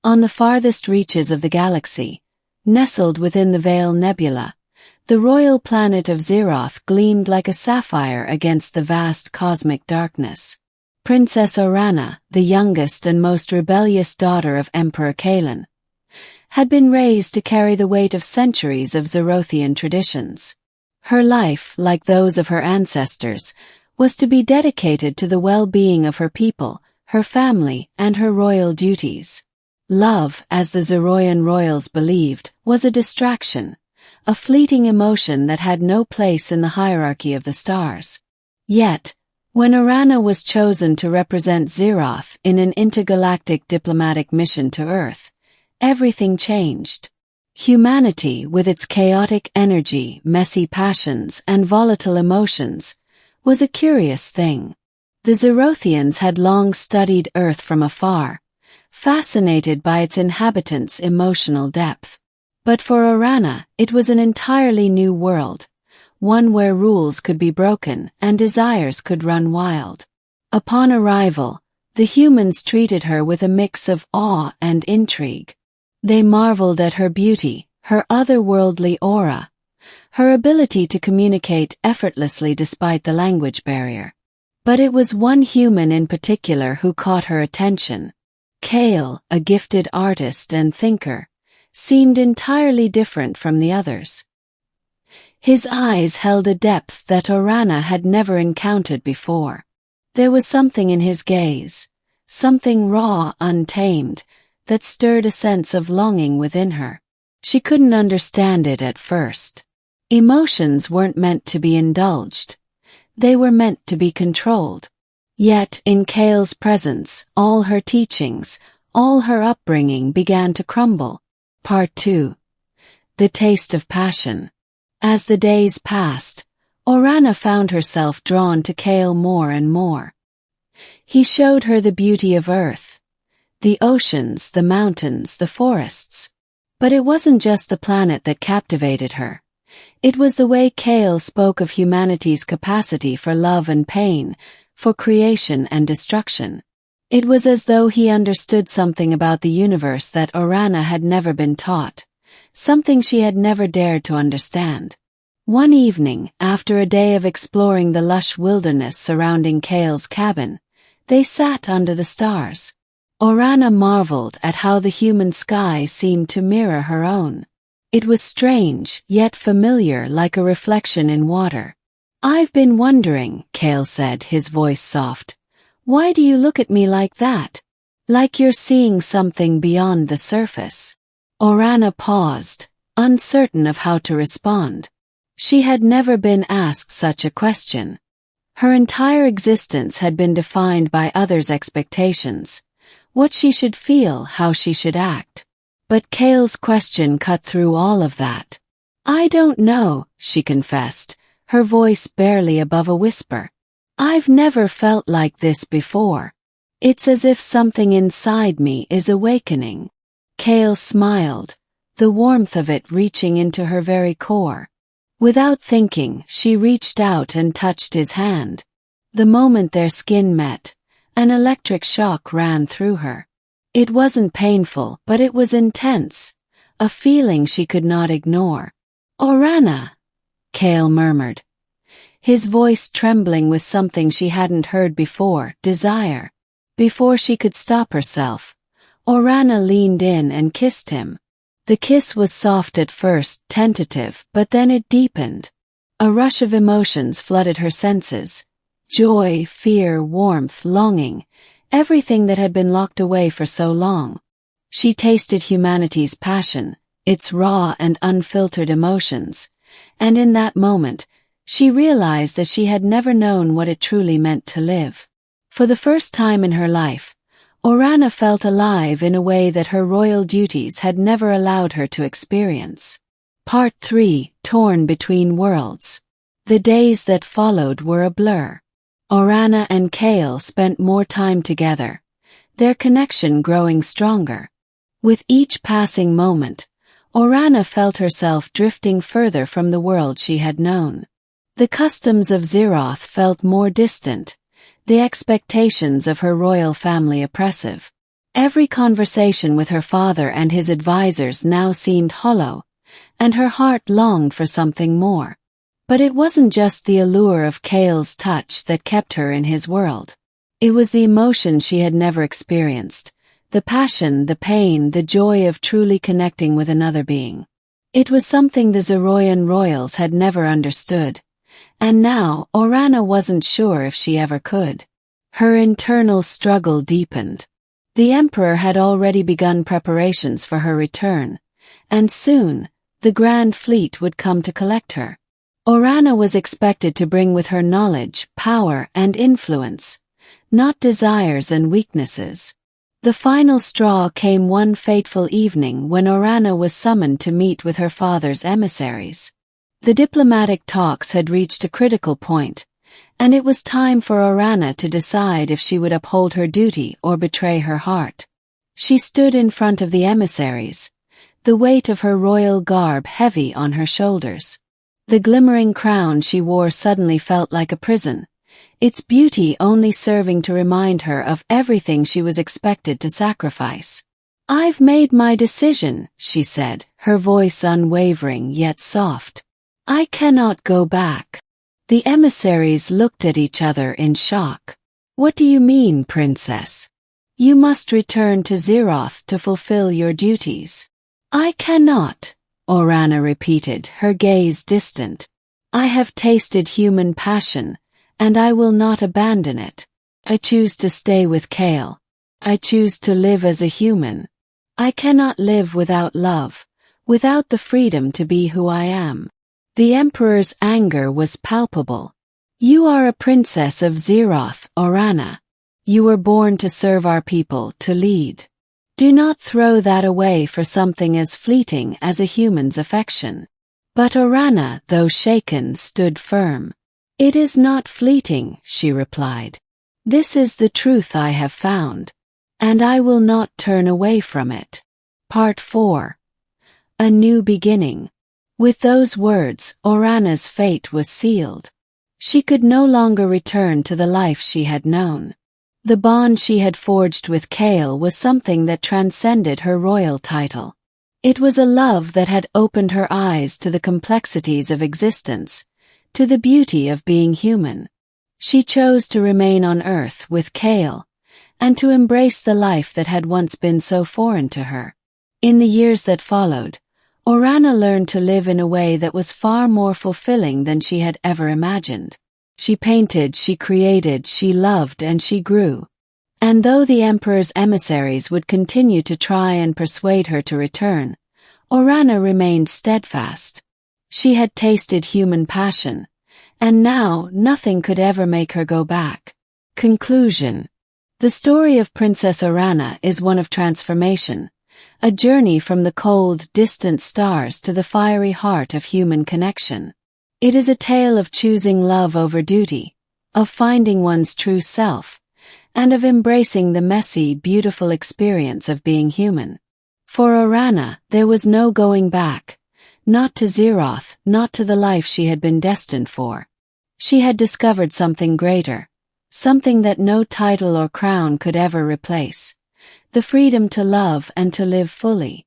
On the farthest reaches of the galaxy, nestled within the Veil Nebula, the royal planet of Zeroth gleamed like a sapphire against the vast cosmic darkness. Princess Orana, the youngest and most rebellious daughter of Emperor Kalan, had been raised to carry the weight of centuries of Zerothian traditions. Her life, like those of her ancestors, was to be dedicated to the well-being of her people, her family, and her royal duties. Love, as the Zeroian royals believed, was a distraction, a fleeting emotion that had no place in the hierarchy of the stars. Yet, when Orana was chosen to represent Zeroth in an intergalactic diplomatic mission to Earth, everything changed. Humanity, with its chaotic energy, messy passions, and volatile emotions, was a curious thing. The Zerothians had long studied Earth from afar, fascinated by its inhabitants' emotional depth. But for Orana, it was an entirely new world, one where rules could be broken and desires could run wild. Upon arrival, the humans treated her with a mix of awe and intrigue. They marveled at her beauty, her otherworldly aura, her ability to communicate effortlessly despite the language barrier. But it was one human in particular who caught her attention. Kale, a gifted artist and thinker, seemed entirely different from the others. His eyes held a depth that Orana had never encountered before. There was something in his gaze, something raw, untamed, that stirred a sense of longing within her. She couldn't understand it at first. Emotions weren't meant to be indulged. They were meant to be controlled. Yet, in Kale's presence, all her teachings, all her upbringing began to crumble. Part 2. The Taste of Passion. As the days passed, Orana found herself drawn to Kale more and more. He showed her the beauty of Earth, the oceans, the mountains, the forests. But it wasn't just the planet that captivated her. It was the way Kale spoke of humanity's capacity for love and pain, for creation and destruction. It was as though he understood something about the universe that Orana had never been taught, something she had never dared to understand. One evening, after a day of exploring the lush wilderness surrounding Kale's cabin, they sat under the stars. Orana marveled at how the human sky seemed to mirror her own. It was strange, yet familiar, like a reflection in water. "I've been wondering," Kale said, his voice soft. "Why do you look at me like that? Like you're seeing something beyond the surface." Orana paused, uncertain of how to respond. She had never been asked such a question. Her entire existence had been defined by others' expectations, what she should feel, how she should act. But Kale's question cut through all of that. "I don't know," she confessed, her voice barely above a whisper. "I've never felt like this before. It's as if something inside me is awakening." Kale smiled, the warmth of it reaching into her very core. Without thinking, she reached out and touched his hand. The moment their skin met, an electric shock ran through her. It wasn't painful, but it was intense, a feeling she could not ignore. "Orana," Kale murmured, his voice trembling with something she hadn't heard before, desire. Before she could stop herself, Orana leaned in and kissed him. The kiss was soft at first, tentative, but then it deepened. A rush of emotions flooded her senses. Joy, fear, warmth, longing, everything that had been locked away for so long. She tasted humanity's passion, its raw and unfiltered emotions, and in that moment, she realized that she had never known what it truly meant to live. For the first time in her life, Orana felt alive in a way that her royal duties had never allowed her to experience. Part 3, Torn Between Worlds. The days that followed were a blur. Orana and Kale spent more time together, their connection growing stronger. With each passing moment, Orana felt herself drifting further from the world she had known. The customs of Zeroth felt more distant, the expectations of her royal family oppressive. Every conversation with her father and his advisors now seemed hollow, and her heart longed for something more. But it wasn't just the allure of Kale's touch that kept her in his world. It was the emotion she had never experienced, the passion, the pain, the joy of truly connecting with another being. It was something the Zeroyan royals had never understood, and now Orana wasn't sure if she ever could. Her internal struggle deepened. The Emperor had already begun preparations for her return, and soon, the Grand Fleet would come to collect her. Orana was expected to bring with her knowledge, power, and influence, not desires and weaknesses. The final straw came one fateful evening when Orana was summoned to meet with her father's emissaries. The diplomatic talks had reached a critical point, and it was time for Orana to decide if she would uphold her duty or betray her heart. She stood in front of the emissaries, the weight of her royal garb heavy on her shoulders. The glimmering crown she wore suddenly felt like a prison, its beauty only serving to remind her of everything she was expected to sacrifice. "I've made my decision," she said, her voice unwavering yet soft. "I cannot go back." The emissaries looked at each other in shock. "What do you mean, Princess? You must return to Zeroth to fulfill your duties." "I cannot," Orana repeated, her gaze distant. "I have tasted human passion, and I will not abandon it. I choose to stay with Kale. I choose to live as a human. I cannot live without love, without the freedom to be who I am." The Emperor's anger was palpable. "You are a princess of Zeroth, Orana. You were born to serve our people, to lead. Do not throw that away for something as fleeting as a human's affection." But Orana, though shaken, stood firm. "It is not fleeting," she replied. "This is the truth I have found, and I will not turn away from it." Part 4. A New Beginning. With those words, Orana's fate was sealed. She could no longer return to the life she had known. The bond she had forged with Kale was something that transcended her royal title. It was a love that had opened her eyes to the complexities of existence, to the beauty of being human. She chose to remain on Earth with Kale, and to embrace the life that had once been so foreign to her. In the years that followed, Orana learned to live in a way that was far more fulfilling than she had ever imagined. She painted, she created, she loved, and she grew. And though the Emperor's emissaries would continue to try and persuade her to return, Orana remained steadfast. She had tasted human passion, and now nothing could ever make her go back. Conclusion. The story of Princess Orana is one of transformation, a journey from the cold, distant stars to the fiery heart of human connection. It is a tale of choosing love over duty, of finding one's true self, and of embracing the messy, beautiful experience of being human. For Orana, there was no going back, not to Zeroth, not to the life she had been destined for. She had discovered something greater, something that no title or crown could ever replace: the freedom to love and to live fully.